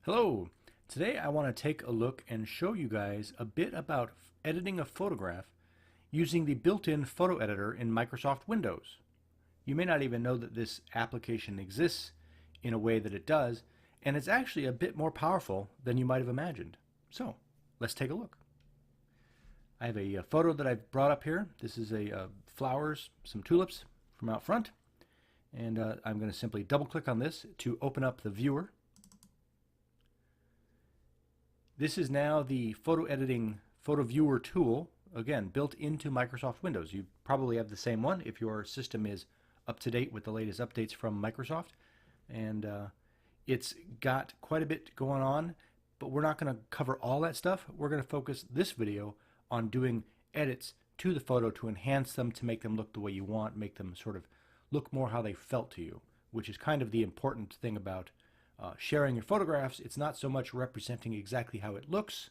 Hello! Today I want to take a look and show you guys a bit about editing a photograph using the built-in photo editor in Microsoft Windows. You may not even know that this application exists in a way that it does, and it's actually a bit more powerful than you might have imagined. So, let's take a look. I have a photo that I've brought up here. This is flowers, some tulips from out front, and I'm going to simply double-click on this to open up the viewer. This is now the photo editing photo viewer tool, again, built into Microsoft Windows. You probably have the same one if your system is up to date with the latest updates from Microsoft. And it's got quite a bit going on, but we're not going to cover all that stuff. We're going to focus this video on doing edits to the photo to enhance them, to make them look the way you want, make them sort of look more how they felt to you, which is kind of the important thing about sharing your photographs. It's not so much representing exactly how it looks,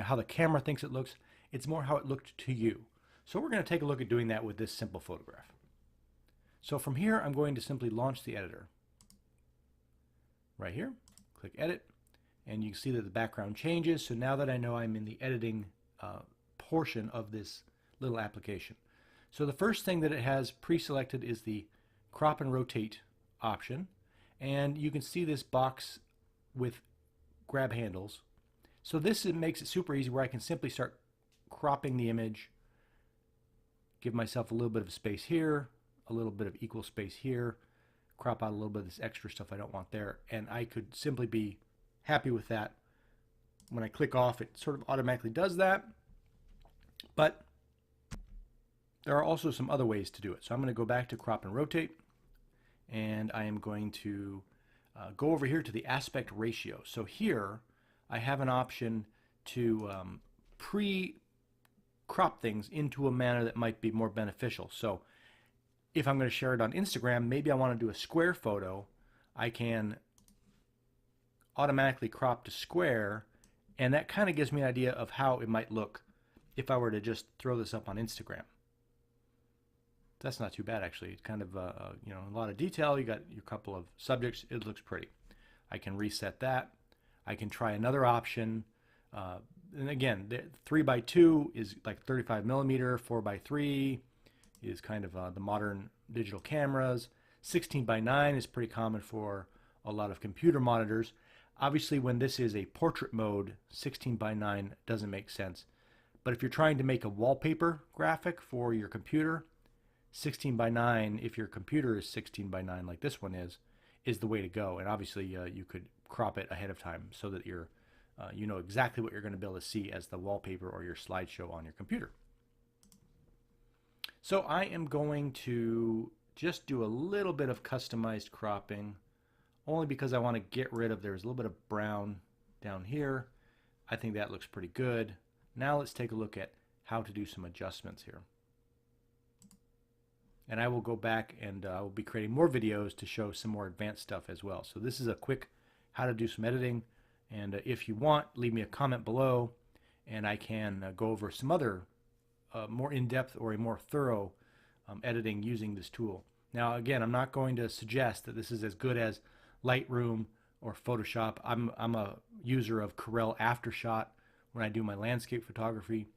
how the camera thinks it looks. It's more how it looked to you. So we're going to take a look at doing that with this simple photograph. So from here, I'm going to simply launch the editor. Right here, click Edit, and you can see that the background changes. So now that I know I'm in the editing portion of this little application. So the first thing that it has pre-selected is the crop and rotate option. And you can see this box with grab handles. So this makes it super easy where I can simply start cropping the image, give myself a little bit of space here, a little bit of equal space here, crop out a little bit of this extra stuff I don't want there, and I could simply be happy with that. When I click off, it sort of automatically does that, but there are also some other ways to do it. So I'm going to go back to crop and rotate, and I am going to go over here to the aspect ratio. So here I have an option to pre-crop things into a manner that might be more beneficial. So if I'm going to share it on Instagram, maybe I want to do a square photo, I can automatically crop to square, and that kind of gives me an idea of how it might look if I were to just throw this up on Instagram. That's not too bad, actually. It's kind of a lot of detail. You got your couple of subjects. It looks pretty. I can reset that. I can try another option. And again, the 3x2 is like 35 millimeter. 4x3 is kind of the modern digital cameras. 16:9 is pretty common for a lot of computer monitors. Obviously, when this is a portrait mode, 16:9 doesn't make sense. But if you're trying to make a wallpaper graphic for your computer, 16:9, if your computer is 16:9 like this one is the way to go. And obviously you could crop it ahead of time so that you know exactly what you're going to be able to see as the wallpaper or your slideshow on your computer. So I am going to just do a little bit of customized cropping, only because I want to get rid of, there's a little bit of brown down here. I think that looks pretty good. Now let's take a look at how to do some adjustments here. And I will go back and I will be creating more videos to show some more advanced stuff as well. So this is a quick how to do some editing. And if you want, leave me a comment below and I can go over some other more in-depth or a more thorough editing using this tool. Now again, I'm not going to suggest that this is as good as Lightroom or Photoshop. I'm a user of Corel Aftershot when I do my landscape photography.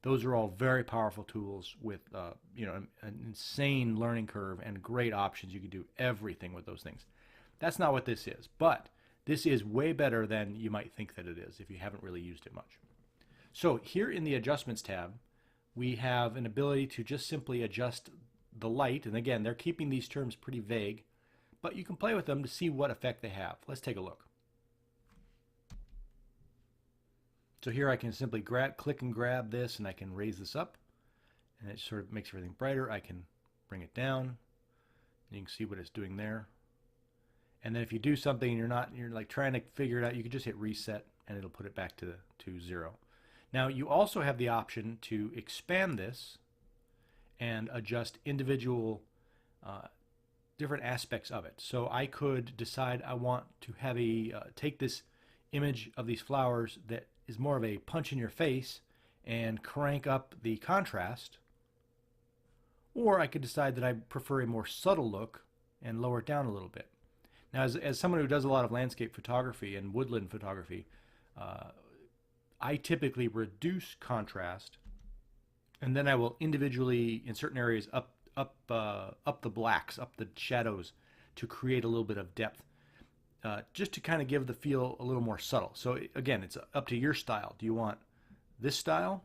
Those are all very powerful tools with an insane learning curve and great options. You can do everything with those things. That's not what this is, but this is way better than you might think that it is if you haven't really used it much. So here in the Adjustments tab, we have an ability to just simply adjust the light. And again, they're keeping these terms pretty vague, but you can play with them to see what effect they have. Let's take a look. So here I can simply click and grab this, and I can raise this up, and it sort of makes everything brighter. I can bring it down, and you can see what it's doing there. And then if you do something and you're like trying to figure it out, you can just hit reset, and it'll put it back to 0. Now you also have the option to expand this and adjust individual different aspects of it. So I could decide I want to have take this image of these flowers that is more of a punch in your face and crank up the contrast, or I could decide that I prefer a more subtle look and lower it down a little bit. Now, as someone who does a lot of landscape photography and woodland photography, I typically reduce contrast, and then I will individually, in certain areas, up the blacks, up the shadows, to create a little bit of depth, just to kind of give the feel a little more subtle. So again, it's up to your style. Do you want this style,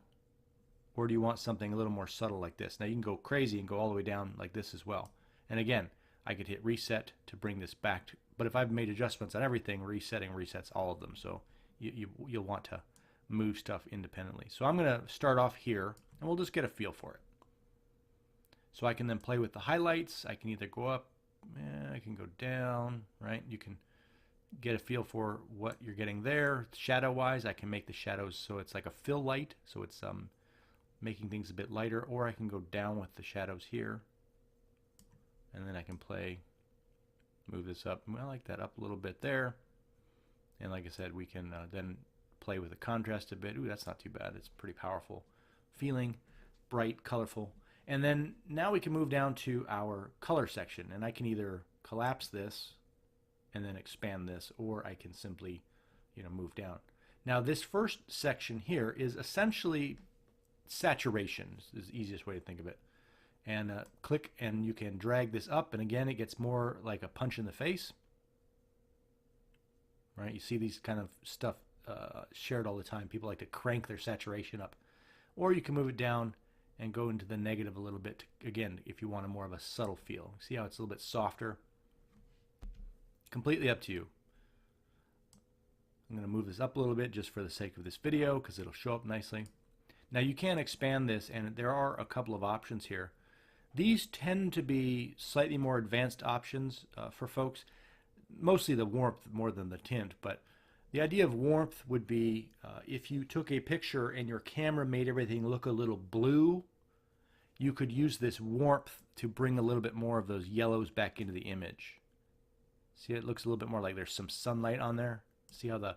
or do you want something a little more subtle like this? Now you can go crazy and go all the way down like this as well. And again, I could hit reset to bring this back. But if I've made adjustments on everything, resetting resets all of them. So you'll want to move stuff independently. So I'm going to start off here, and we'll just get a feel for it. So I can then play with the highlights. I can either go up, I can go down, right? You can get a feel for what you're getting there. Shadow-wise, I can make the shadows so it's like a fill light, so it's making things a bit lighter, or I can go down with the shadows here, and then I can move this up. I like that up a little bit there, and like I said, we can then play with the contrast a bit. Ooh, that's not too bad. It's pretty powerful feeling, bright, colorful. And then now we can move down to our color section, and I can either collapse this and then expand this, or I can simply, move down. Now this first section here is essentially saturation, is the easiest way to think of it. And click, and you can drag this up, and again, it gets more like a punch in the face. Right? You see these kind of stuff shared all the time. People like to crank their saturation up. Or you can move it down and go into the negative a little bit, again, if you want a more of a subtle feel. See how it's a little bit softer? Completely up to you. I'm going to move this up a little bit just for the sake of this video, because it'll show up nicely. Now you can expand this, and there are a couple of options here. These tend to be slightly more advanced options for folks. Mostly the warmth more than the tint, but the idea of warmth would be if you took a picture and your camera made everything look a little blue, you could use this warmth to bring a little bit more of those yellows back into the image. See, it looks a little bit more like there's some sunlight on there. See how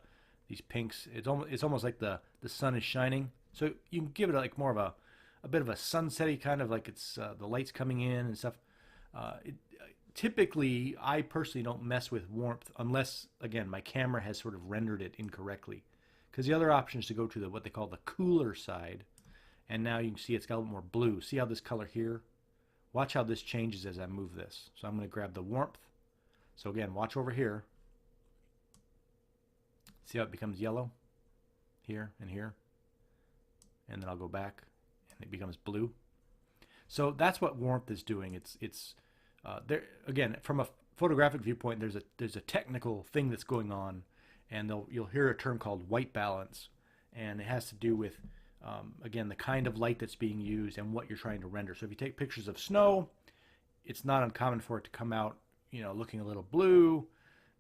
these pinks, it's almost like the sun is shining. So you can give it like more of a bit of a sunsetty kind of, like it's the light's coming in and stuff. Typically, I personally don't mess with warmth unless, again, my camera has sort of rendered it incorrectly. Because the other option is to go to what they call the cooler side. And now you can see it's got a little more blue. See how this color here? Watch how this changes as I move this. So I'm going to grab the warmth. So again, watch over here. See how it becomes yellow? Here and here. And then I'll go back and it becomes blue. So that's what warmth is doing. It's there again, from a photographic viewpoint, there's a technical thing that's going on, and you'll hear a term called white balance, and it has to do with again, the kind of light that's being used and what you're trying to render. So if you take pictures of snow, it's not uncommon for it to come out, looking a little blue.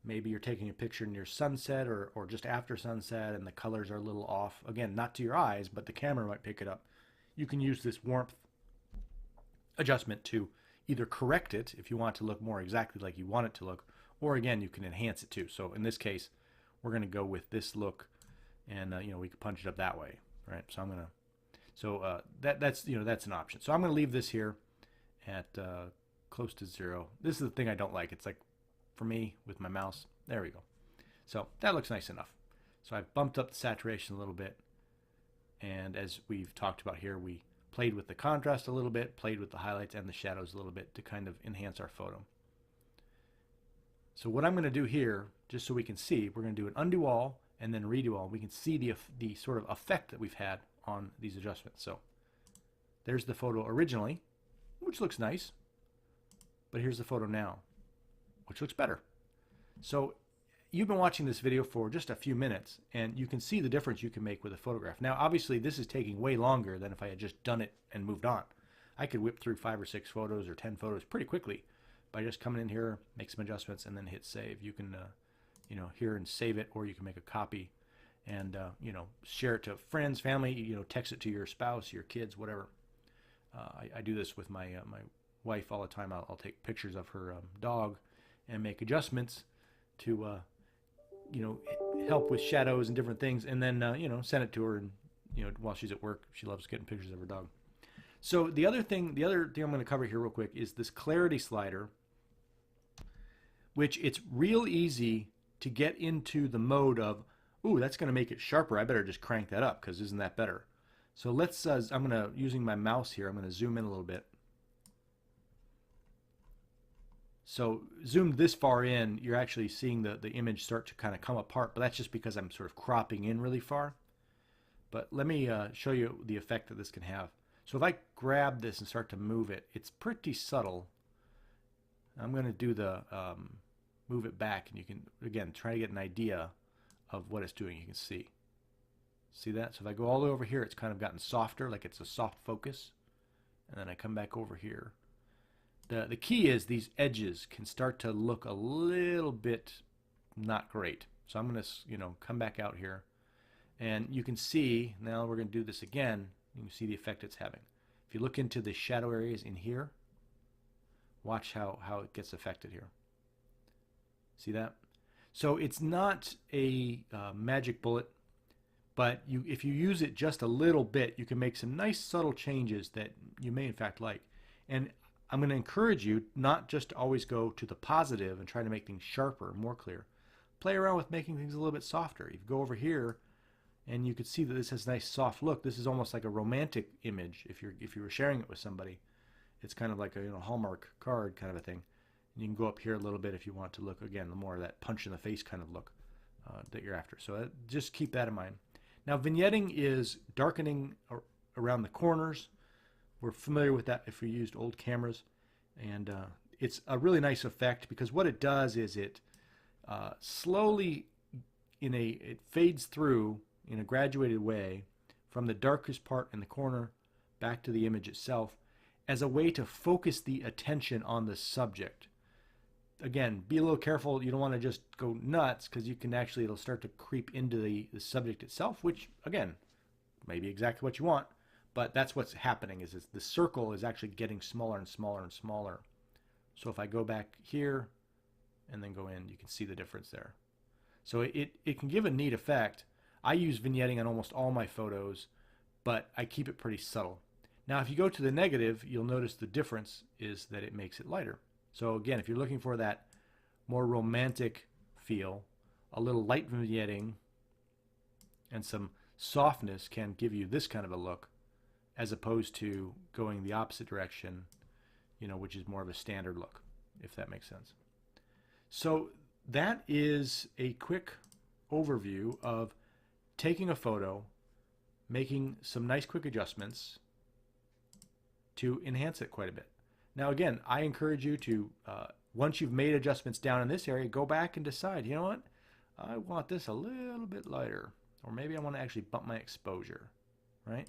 Maybe you're taking a picture near sunset or just after sunset, and the colors are a little off. Again, not to your eyes, but the camera might pick it up. You can use this warmth adjustment to either correct it if you want it to look more exactly like you want it to look, or again, you can enhance it too. So in this case, we're going to go with this look, and we can punch it up that way, right? So I'm going to, that's an option. So I'm going to leave this here at close to 0. This is the thing I don't like. It's like, for me, with my mouse, there we go. So that looks nice enough. So I've bumped up the saturation a little bit, and as we've talked about here, we played with the contrast a little bit, played with the highlights and the shadows a little bit to kind of enhance our photo. So what I'm going to do here, just so we can see, we're going to do an undo all and then redo all. We can see the sort of effect that we've had on these adjustments. So there's the photo originally, which looks nice, but here's the photo now, which looks better. So you've been watching this video for just a few minutes, and you can see the difference you can make with a photograph. Now, obviously, this is taking way longer than if I had just done it and moved on. I could whip through 5 or 6 photos or 10 photos pretty quickly by just coming in here, make some adjustments, and then hit save. You can, here and save it, or you can make a copy and, share it to friends, family, text it to your spouse, your kids, whatever. I do this with my wife all the time. I'll take pictures of her dog and make adjustments to help with shadows and different things, and then send it to her, and while she's at work, she loves getting pictures of her dog. So the other thing I'm going to cover here real quick is this clarity slider, which it's real easy to get into the mode of, ooh, that's going to make it sharper. I better just crank that up because isn't that better? So let's, I'm going to, using my mouse here, I'm going to zoom in a little bit. So zoomed this far in, you're actually seeing the image start to kind of come apart, but that's just because I'm sort of cropping in really far. But let me show you the effect that this can have. So if I grab this and start to move it, it's pretty subtle. I'm going to do the move it back, and you can, again, try to get an idea of what it's doing. You can see. See that? So if I go all the way over here, it's kind of gotten softer, like it's a soft focus. And then I come back over here. The key is these edges can start to look a little bit not great. So I'm going to, come back out here. And you can see, now we're going to do this again, you can see the effect it's having. If you look into the shadow areas in here, watch how it gets affected here. See that? So it's not a magic bullet, but if you use it just a little bit, you can make some nice subtle changes that you may in fact like. And I'm going to encourage you not just to always go to the positive and try to make things sharper, more clear. Play around with making things a little bit softer. You go over here, and you can see that this has a nice soft look. This is almost like a romantic image if you were sharing it with somebody. It's kind of like a Hallmark card kind of a thing. And you can go up here a little bit if you want to look, again, more of that punch in the face kind of look that you're after. So just keep that in mind. Now vignetting is darkening around the corners. We're familiar with that if we used old cameras. And it's a really nice effect because what it does is it slowly, it fades through in a graduated way from the darkest part in the corner back to the image itself as a way to focus the attention on the subject. Again, be a little careful. You don't want to just go nuts because you can actually, it'll start to creep into the subject itself, which again, may be exactly what you want, but that's what's happening is the circle is actually getting smaller and smaller and smaller. So if I go back here and then go in, you can see the difference there. So it can give a neat effect. I use vignetting on almost all my photos, but I keep it pretty subtle. Now, if you go to the negative, you'll notice the difference is that it makes it lighter. So again, if you're looking for that more romantic feel, a little light vignetting and some softness can give you this kind of a look, as opposed to going the opposite direction, which is more of a standard look, if that makes sense. So that is a quick overview of taking a photo, making some nice quick adjustments to enhance it quite a bit. Now again, I encourage you to, once you've made adjustments down in this area, go back and decide, you know what, I want this a little bit lighter, or maybe I want to actually bump my exposure, right?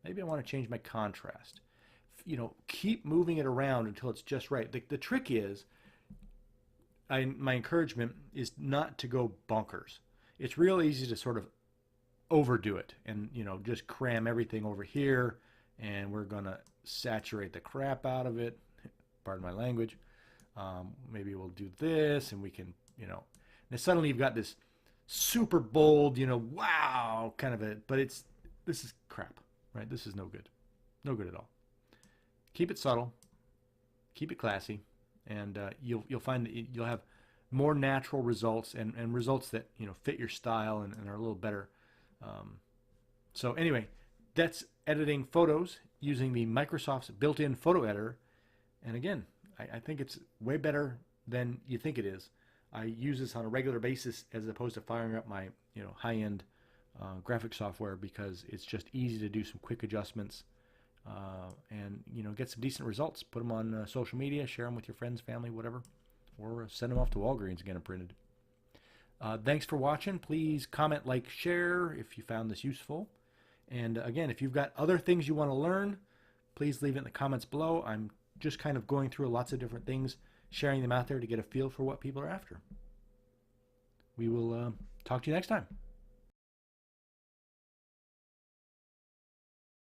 Maybe I want to change my contrast. Keep moving it around until it's just right. The trick is, my encouragement is not to go bonkers. It's real easy to sort of overdo it and just cram everything over here, and we're gonna saturate the crap out of it, pardon my language. Maybe we'll do this, and we can now suddenly you've got this super bold wow kind of but this is crap, right? This is no good at all. Keep it subtle, keep it classy, and you'll find that you'll have more natural results and results that fit your style and are a little better. So anyway, that's editing photos using the Microsoft's built-in photo editor. And again, I think it's way better than you think it is. I use this on a regular basis as opposed to firing up my high-end graphic software because it's just easy to do some quick adjustments and get some decent results. Put them on social media, share them with your friends, family, whatever, or send them off to Walgreens and get them printed. Thanks for watching. Please comment, like, share if you found this useful. And again, if you've got other things you want to learn, please leave it in the comments below. I'm just kind of going through lots of different things, sharing them out there to get a feel for what people are after. We will talk to you next time.